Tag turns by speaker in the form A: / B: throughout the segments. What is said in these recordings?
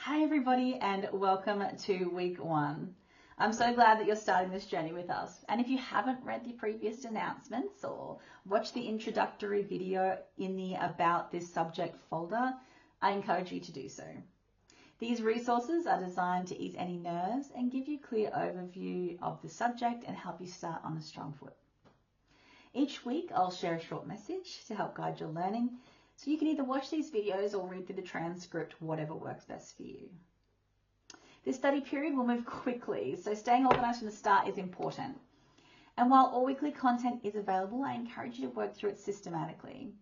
A: Hi everybody and welcome to week 1. I'm so glad that you're starting this journey with us. And if you haven't read the previous announcements or watched the introductory video in the About This Subject folder, I encourage you to do so. These resources are designed to ease any nerves and give you a clear overview of the subject and help you start on a strong foot. Each week I'll share a short message to help guide your learning, so you can either watch these videos or read through the transcript, whatever works best for you. This study period will move quickly, so staying organised from the start is important. And while all weekly content is available, I encourage you to work through it systematically.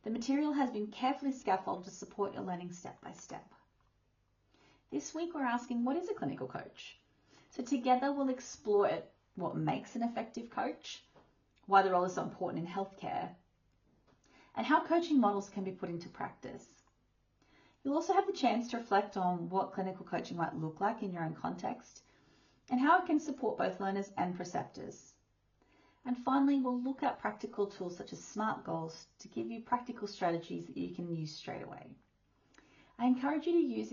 A: The material has been carefully scaffolded to support your learning step by step. This week we're asking, what is a clinical coach? So together we'll explore what makes an effective coach, why the role is so important in healthcare, and how coaching models can be put into practice. You'll also have the chance to reflect on what clinical coaching might look like in your own context and how it can support both learners and preceptors. And finally, we'll look at practical tools such as SMART goals to give you practical strategies that you can use straight away. I encourage you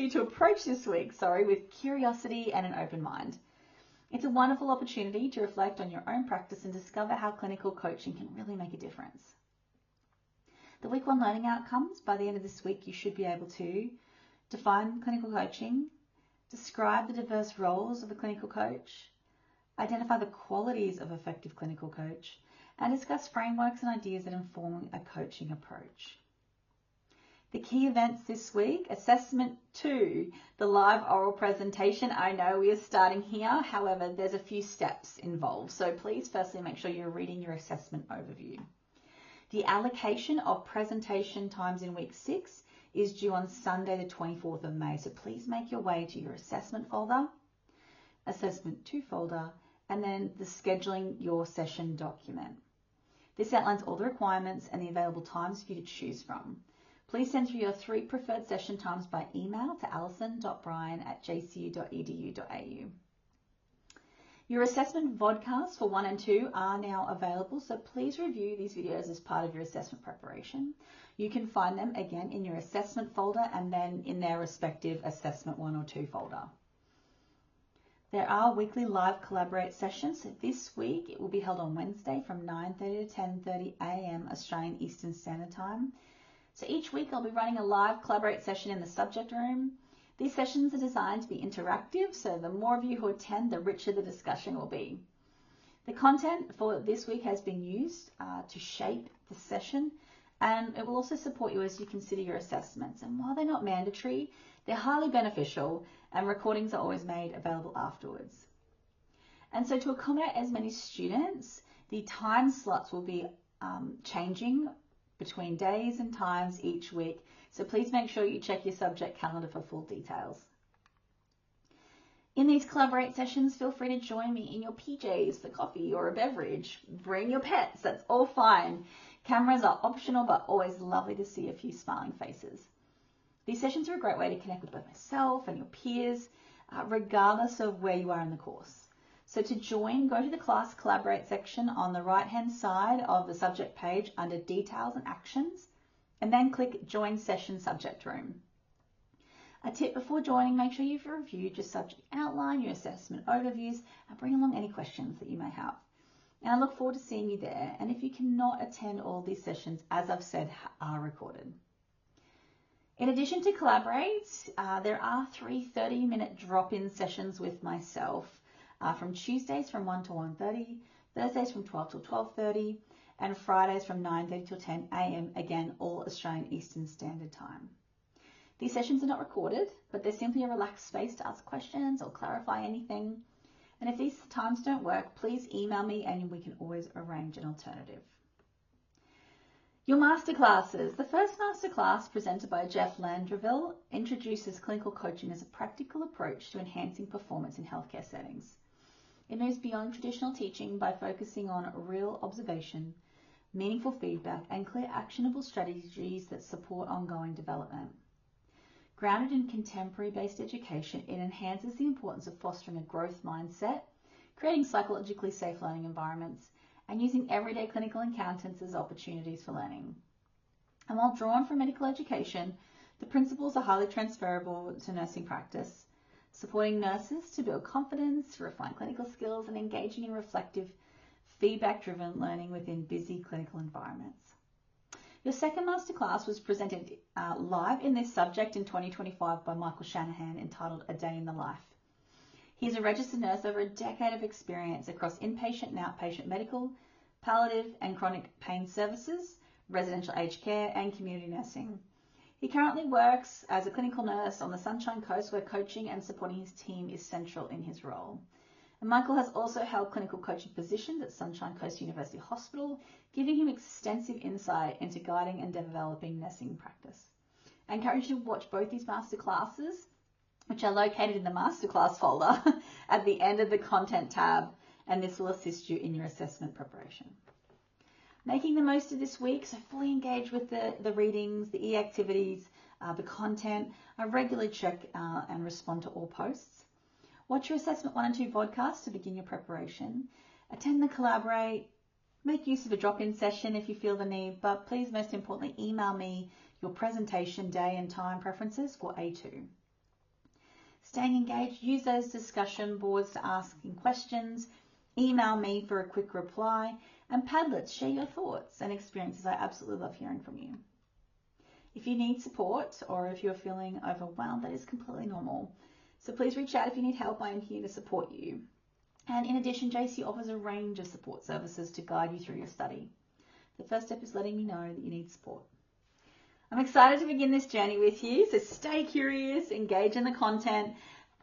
A: to approach this week, with curiosity and an open mind. It's a wonderful opportunity to reflect on your own practice and discover how clinical coaching can really make a difference. The week 1 learning outcomes, by the end of this week, you should be able to define clinical coaching, describe the diverse roles of a clinical coach, identify the qualities of effective clinical coach, and discuss frameworks and ideas that inform a coaching approach. The key events this week: Assessment 2, the live oral presentation. I know we are starting here, however, there's a few steps involved. So please firstly make sure you're reading your assessment overview. The allocation of presentation times in week 6 is due on Sunday the 24th of May. So please make your way to your assessment folder, Assessment 2 folder, and then the Scheduling Your Session document. This outlines all the requirements and the available times for you to choose from. Please send through your 3 preferred session times by email to alison.bryan@jcu.edu.au. Your assessment vodcasts for 1 and 2 are now available, so please review these videos as part of your assessment preparation. You can find them again in your assessment folder and then in their respective assessment 1 or 2 folder. There are weekly live Collaborate sessions. So this week it will be held on Wednesday from 9:30 to 10:30 a.m. Australian Eastern Standard Time. So each week I'll be running a live Collaborate session in the subject room. These sessions are designed to be interactive, so the more of you who attend, the richer the discussion will be. The content for this week has been used to shape the session, and it will also support you as you consider your assessments. And while they're not mandatory, they're highly beneficial, and recordings are always made available afterwards. And so to accommodate as many students, the time slots will be changing between days and times each week, so please make sure you check your subject calendar for full details. In these Collaborate sessions, feel free to join me in your PJs for coffee or a beverage. Bring your pets, that's all fine. Cameras are optional, but always lovely to see a few smiling faces. These sessions are a great way to connect with both myself and your peers, regardless of where you are in the course. So to join, go to the class Collaborate section on the right-hand side of the subject page under Details and Actions, and then click Join Session Subject Room. A tip before joining: make sure you've reviewed your subject outline, your assessment overviews, and bring along any questions that you may have. And I look forward to seeing you there. And if you cannot attend all these sessions, as I've said, are recorded. In addition to Collaborate, there are 3 30-minute drop-in sessions with myself. From Tuesdays from 1 to 1:30, Thursdays from 12 till 12:30, and Fridays from 9:30 till 10 a.m. again, all Australian Eastern Standard Time. These sessions are not recorded, but they're simply a relaxed space to ask questions or clarify anything. And if these times don't work, please email me and we can always arrange an alternative. Your masterclasses. The first masterclass, presented by Jeff Landreville, introduces clinical coaching as a practical approach to enhancing performance in healthcare settings. It moves beyond traditional teaching by focusing on real observation, meaningful feedback, and clear actionable strategies that support ongoing development. Grounded in contemporary-based education, it enhances the importance of fostering a growth mindset, creating psychologically safe learning environments, and using everyday clinical encounters as opportunities for learning. And while drawn from medical education, The principles are highly transferable to nursing practice, supporting nurses to build confidence, refine clinical skills, and engaging in reflective, feedback-driven learning within busy clinical environments. Your second masterclass was presented live in this subject in 2025 by Michael Shanahan, entitled A Day in the Life. He is a registered nurse over a decade of experience across inpatient and outpatient medical, palliative and chronic pain services, residential aged care, and community nursing. He currently works as a clinical nurse on the Sunshine Coast, where coaching and supporting his team is central in his role. And Michael has also held clinical coaching positions at Sunshine Coast University Hospital, giving him extensive insight into guiding and developing nursing practice. I encourage you to watch both these masterclasses, which are located in the masterclass folder at the end of the content tab, and this will assist you in your assessment preparation. Making the most of this week, so fully engage with the readings, the e-activities, the content. I regularly check and respond to all posts. Watch your Assessment 1 and 2 vodcast to begin your preparation. Attend the Collaborate. Make use of a drop-in session if you feel the need, but please, most importantly, email me your presentation day and time preferences for A2. Staying engaged, use those discussion boards to ask questions. Email me for a quick reply. And Padlets, share your thoughts and experiences. I absolutely love hearing from you. If you need support or if you're feeling overwhelmed, that is completely normal. So please reach out if you need help. I am here to support you. And in addition, JC offers a range of support services to guide you through your study. The first step is letting me know that you need support. I'm excited to begin this journey with you, so stay curious, engage in the content,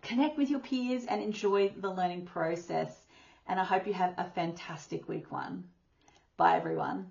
A: connect with your peers, and enjoy the learning process. And I hope you have a fantastic week 1. Bye, everyone.